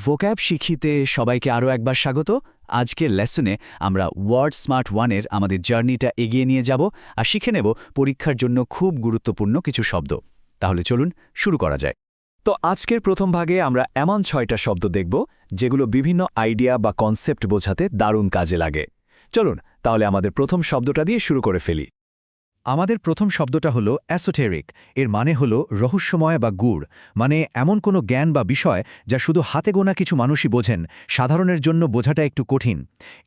Vocab শিখিতে সবাইকে আরও একবার স্বাগত। আজকের লেসনে আমরা ওয়ার্ড স্মার্ট ওয়ানের আমাদের জার্নিটা এগিয়ে নিয়ে যাব আর শিখে নেব পরীক্ষার জন্য খুব গুরুত্বপূর্ণ কিছু শব্দ। তাহলে চলুন শুরু করা যায়। তো আজকের প্রথম ভাগে আমরা এমন 6টা শব্দ দেখব যেগুলো বিভিন্ন আইডিয়া বা কনসেপ্ট বোঝাতে দারুণ কাজে লাগে। চলুন তাহলে আমাদের প্রথম শব্দটা দিয়ে শুরু করে ফেলি। আমাদের প্রথম শব্দটা হলো অ্যাসোটেরিক। এর মানে হলো রহস্যময় বা গূঢ়, মানে এমন কোনো জ্ঞান বা বিষয় যা শুধু হাতে গোনা কিছু মানুষই বোঝেন, সাধারণের জন্য বোঝাটা একটু কঠিন।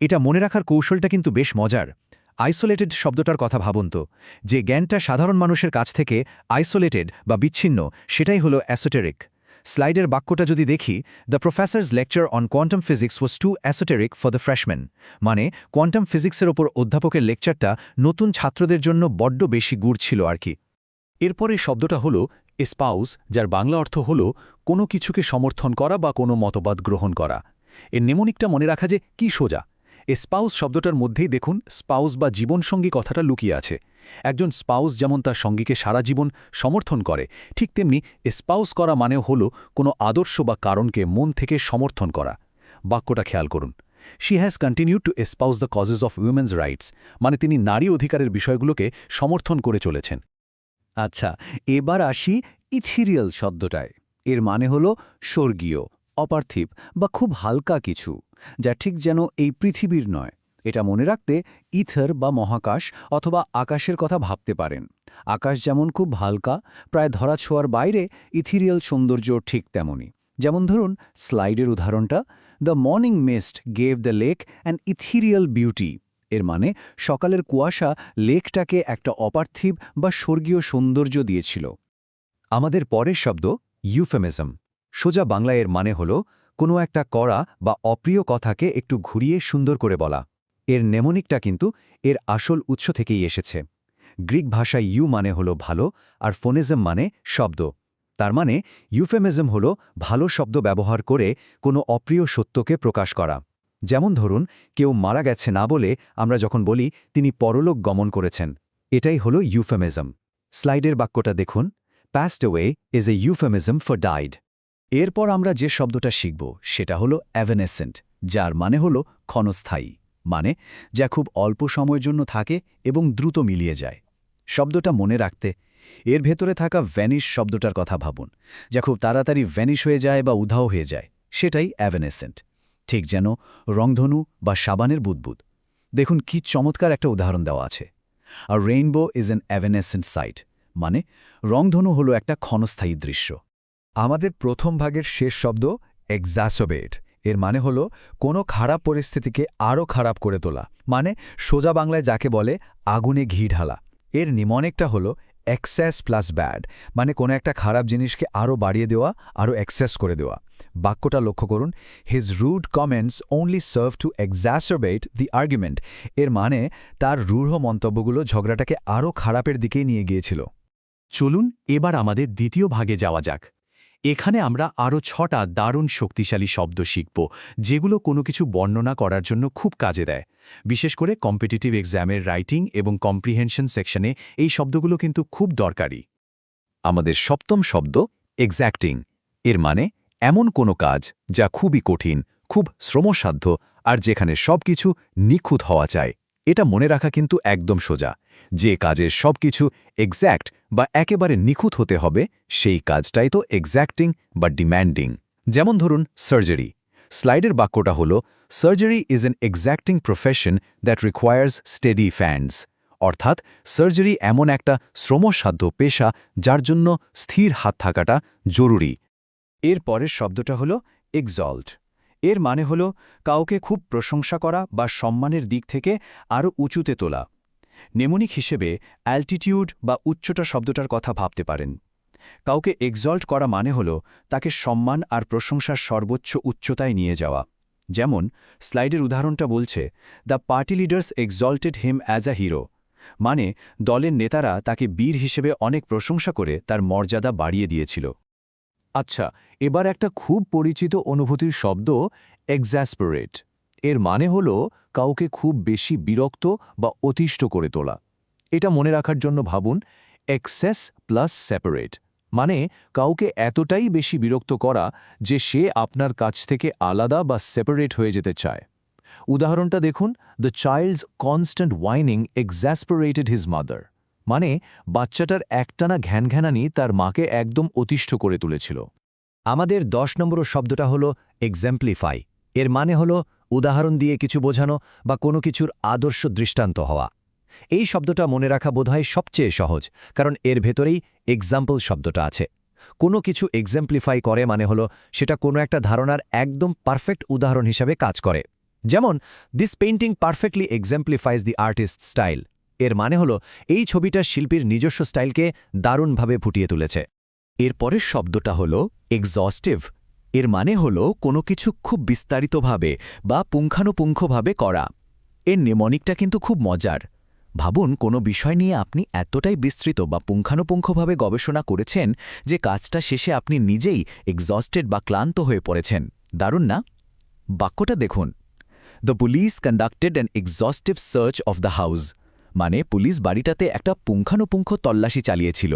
এটা মনে রাখার কৌশলটা কিন্তু বেশ মজার। আইসোলেটেড শব্দটার কথা ভাবুন তো, যে জ্ঞানটা সাধারণ মানুষের কাছ থেকে আইসোলেটেড বা বিচ্ছিন্ন, সেটাই হলো অ্যাসোটেরিক। স্লাইডের বাক্যটা যদি দেখি, the professors lecture on quantum physics was too esoteric for the freshman, মানে কোয়ান্টাম ফিজিক্সের ওপর অধ্যাপকের লেকচারটা নতুন ছাত্রদের জন্য বড্ড বেশি গূঢ় ছিল আর কি। এরপরে শব্দটা হলো এস্পাউস, যার বাংলা অর্থ হল কোনো কিছুকে সমর্থন করা বা কোনো মতবাদ গ্রহণ করা। এর নেমনিকটা মনে রাখা যে কি সোজা। এস্পাউস শব্দটার মধ্যেই দেখুন স্পাউস বা জীবনসঙ্গী কথাটা লুকিয়ে আছে। একজন স্পাউস যেমন তার সঙ্গীকে সারা জীবন সমর্থন করে, ঠিক তেমনি এস্পাউস করা মানেও হল কোনো আদর্শ বা কারণকে মন থেকে সমর্থন করা। বাক্যটা খেয়াল করুন, she has continued to espouse the causes of women's rights, মানে তিনি নারী অধিকারের বিষয়গুলোকে সমর্থন করে চলেছেন। আচ্ছা, এবার আসি ইথিরিয়াল শব্দটায়। এর মানে হলো স্বর্গীয়, অপার্থিব বা খুব হালকা কিছু, যা ঠিক যেন এই পৃথিবীর নয়। এটা মনে রাখতে ইথার বা মহাকাশ অথবা আকাশের কথা ভাবতে পারেন। আকাশ যেমন খুব হালকা, প্রায় ধরাছোঁয়ার বাইরে, ইথিরিয়াল সৌন্দর্য ঠিক তেমনই। যেমন ধরুন স্লাইডের উদাহরণটা, the morning mist gave the lake an ethereal beauty. এর মানে সকালের কুয়াশা লেকটাকে একটা অপার্থিব বা স্বর্গীয় সৌন্দর্য দিয়েছিল। আমাদের পরের শব্দ ইউফেমিজম। সোজা বাংলায় এর মানে হল কোনো একটা করা বা অপ্রিয় কথাকে একটু ঘুরিয়ে সুন্দর করে বলা। এর নেমনিকটা কিন্তু এর আসল উৎস থেকেই এসেছে। গ্রিক ভাষায় ইউ মানে হলো ভালো, আর ফোনিজম মানে শব্দ। তার মানে ইউফেমিজম হল ভালো শব্দ ব্যবহার করে কোনো অপ্রিয় সত্যকে প্রকাশ করা। যেমন ধরুন, কেউ মারা গেছে না বলে আমরা যখন বলি তিনি পরলোক গমন করেছেন, এটাই হলো ইউফেমিজম। স্লাইডের বাক্যটা দেখুন, passed away is a euphemism for died. এরপর আমরা যে শব্দটা শিখব সেটা হলো evanescent, যার মানে হলো ক্ষণস্থায়ী, মানে যা খুব অল্প সময়ের জন্য থাকে এবং দ্রুত মিলিয়ে যায়। শব্দটা মনে রাখতে এর ভেতরে থাকা ভ্যানিশ শব্দটার কথা ভাবুন, যা খুব তাড়াতাড়ি ভ্যানিশ হয়ে যায় বা উধাও হয়ে যায়, সেটাই evanescent। ঠিক যেন রংধনু বা সাবানের বুদবুদ। দেখুন কি চমৎকার একটা উদাহরণ দেওয়া আছে। A rainbow is an evanescent sight, মানে রংধনু হলো একটা ক্ষণস্থায়ী দৃশ্য। আমাদের প্রথম ভাগের শেষ শব্দ এক্সাসোবেট। এর মানে হলো কোনো খারাপ পরিস্থিতিকে আরও খারাপ করে তোলা, মানে সোজা বাংলায় যাকে বলে আগুনে ঘি ঢালা। এর নিমনিকটা হলো এক্সেস প্লাস ব্যাড, মানে কোনো একটা খারাপ জিনিসকে আরও বাড়িয়ে দেওয়া, আরও এক্সেস করে দেওয়া। বাক্যটা লক্ষ্য করুন, his rude comments only serve to exacerbate the argument. এর মানে তার রূঢ় মন্তব্যগুলো ঝগড়াটাকে আরও খারাপের দিকেই নিয়ে গিয়েছিল। চলুন এবার আমাদের দ্বিতীয় ভাগে যাওয়া যাক। এখানে আমরা আরও 6টা দারুণ শক্তিশালী শব্দ শিখব, যেগুলো কোনো কিছু বর্ণনা করার জন্য খুব কাজে দেয়। বিশেষ করে কম্পিটিটিভ এক্সামের রাইটিং এবং কম্প্রিহেনশন সেকশনে এই শব্দগুলো কিন্তু খুব দরকারি। আমাদের সপ্তম শব্দ এক্স্যাক্টিং। এর মানে এমন কোনো কাজ যা খুবই কঠিন, খুব শ্রমসাধ্য, আর যেখানে সবকিছু নিখুঁত হওয়া চায়। এটা মনে রাখা কিন্তু একদম সোজা। যে কাজের সবকিছু এক্স্যাক্ট বা একেবারে নিখুঁত হতে হবে, সেই কাজটাই তো এক্স্যাক্টিং বা ডিম্যান্ডিং। যেমন ধরুন সার্জারি। স্লাইডের বাক্যটা হল, surgery is an exacting profession that requires steady hands. অর্থাৎ সার্জারি এমন একটা শ্রমসাধ্য পেশা যার জন্য স্থির হাত থাকাটা জরুরি। এর পরের শব্দটা হলো এক্সল্ট। এর মানে হলো কাউকে খুব প্রশংসা করা বা সম্মানের দিক থেকে আরও উঁচুতে তোলা। নেমনিক হিসেবে অ্যাল্টিটিউড বা উচ্চতা শব্দটার কথা ভাবতে পারেন। কাউকে এক্সল্ট করা মানে হলো তাকে সম্মান আর প্রশংসার সর্বোচ্চ উচ্চতায় নিয়ে যাওয়া। যেমন স্লাইডের উদাহরণটা বলছে, the party leaders exalted him as a hero, মানে দলের নেতারা তাকে বীর হিসেবে অনেক প্রশংসা করে তার মর্যাদা বাড়িয়ে দিয়েছিল। আচ্ছা, এবার একটা খুব পরিচিত অনুভূতির শব্দ এক্সাসপারেট। এর মানে হল কাউকে খুব বেশি বিরক্ত বা অতিষ্ঠ করে তোলা। এটা মনে রাখার জন্য ভাবুন এক্সেস প্লাস সেপারেট, মানে কাউকে এতটাই বেশি বিরক্ত করা যে সে আপনার কাছ থেকে আলাদা বা সেপারেট হয়ে যেতে চায়। উদাহরণটা দেখুন, the child's constant whining exasperated his mother. মানে বাচ্চাটার একটানা ঘ্যানঘ্যানানি তার মাকে একদম অতিষ্ঠ করে তুলেছিল। আমাদের 10 নম্বর শব্দটা হলো এক্সাম্পলিফাই। এর মানে হলো উদাহরণ দিয়ে কিছু বোঝানো বা কোনো কিছুর আদর্শ দৃষ্টান্ত হওয়া। এই শব্দটা মনে রাখা বোধহয় সবচেয়ে সহজ, কারণ এর ভেতরেই এক্সাম্পল শব্দটা আছে। কোনো কিছু এক্সাম্পলিফাই করে মানে হলো সেটা কোনো একটা ধারণার একদম পারফেক্ট উদাহরণ হিসাবে কাজ করে। যেমন, this painting perfectly exemplifies the artist style. এর মানে হলো এই ছবিটা শিল্পীর নিজস্ব স্টাইলকে দারুণভাবে ফুটিয়ে তুলেছে। এর পরের শব্দটা হলো এক্সস্টিভ। এর মানে হলো কোনো কিছু খুব বিস্তারিতভাবে বা পুঙ্খানুপুঙ্খভাবে করা। এর নেমনিকটা কিন্তু খুব মজার। ভাবুন, কোনো বিষয় নিয়ে আপনি এতটাই বিস্তৃত বা পুঙ্খানুপুঙ্খভাবে গবেষণা করেছেন যে কাজটা শেষে আপনি নিজেই এক্সস্টেড বা ক্লান্ত হয়ে পড়েছেন। দারুণ না? বাক্যটা দেখুন, the police conducted an এক্সস্টিভ search of the house. মানে পুলিশ বাড়িটাতে একটা পুঙ্খানুপুঙ্খ তল্লাশি চালিয়েছিল।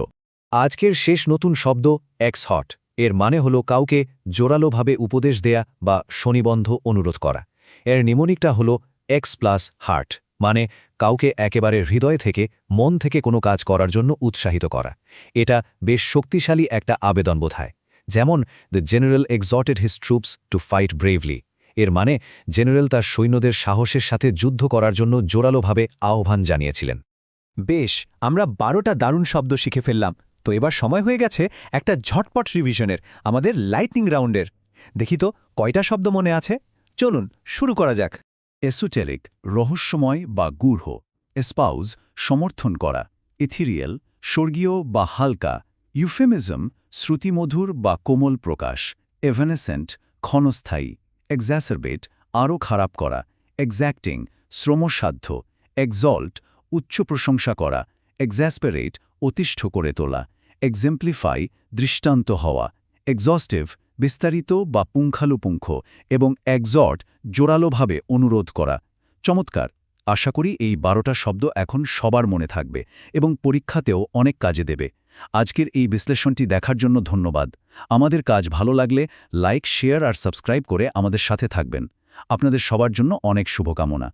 আজকের শেষ নতুন শব্দ এক্সহট। এর মানে হলো কাউকে জোরালোভাবে উপদেশ দেয়া বা শনিবন্ধ অনুরোধ করা। এর নিমনিকটা হলো এক্স প্লাস হার্ট, মানে কাউকে একেবারে হৃদয় থেকে, মন থেকে কোনো কাজ করার জন্য উৎসাহিত করা। এটা বেশ শক্তিশালী একটা আবেদন বোঝায়। যেমন, the general exhorted his troops to fight bravely. এর মানে জেনারেল তার সৈন্যদের সাহসের সাথে যুদ্ধ করার জন্য জোরালোভাবে আহ্বান জানিয়েছিলেন। বেশ, আমরা 12টা দারুণ শব্দ শিখে ফেললাম। তো এবার সময় হয়ে গেছে একটা ঝটপট রিভিশনের, আমাদের লাইটনিং রাউন্ডের। দেখি তো কয়টা শব্দ মনে আছে। চলুন শুরু করা যাক। এসোটেরিক, রহস্যময় বা গূঢ়। এসপাউজ, সমর্থন করা। ইথিরিয়াল, স্বর্গীয় বা হালকা। ইউফেমিজম, শ্রুতিমধুর বা কোমল প্রকাশ। এভানেসেন্ট, ক্ষণস্থায়ী। এক্স্যাসারবেট, আরও খারাপ করা। এক্স্যাক্টিং, শ্রমসাধ্য। এক্সল্ট, উচ্চ প্রশংসা করা। এক্স্যাসপারেট, অতিষ্ঠ করে তোলা। এক্সেম্পলিফাই, দৃষ্টান্ত হওয়া। এক্সস্টিভ, বিস্তারিত বা পুঙ্খানুপুঙ্খ। এবং এক্সর্ট, জোরালোভাবে অনুরোধ করা। চমৎকার! আশা করি এই 12টা শব্দ এখন সবার মনে থাকবে এবং পরীক্ষাতেও অনেক কাজে দেবে। আজকের এই বিশ্লেষণটি দেখার জন্য ধন্যবাদ। আমাদের কাজ ভালো লাগলে লাইক, শেয়ার আর সাবস্ক্রাইব করে আমাদের সাথে থাকবেন। আপনাদের সবার জন্য অনেক শুভকামনা।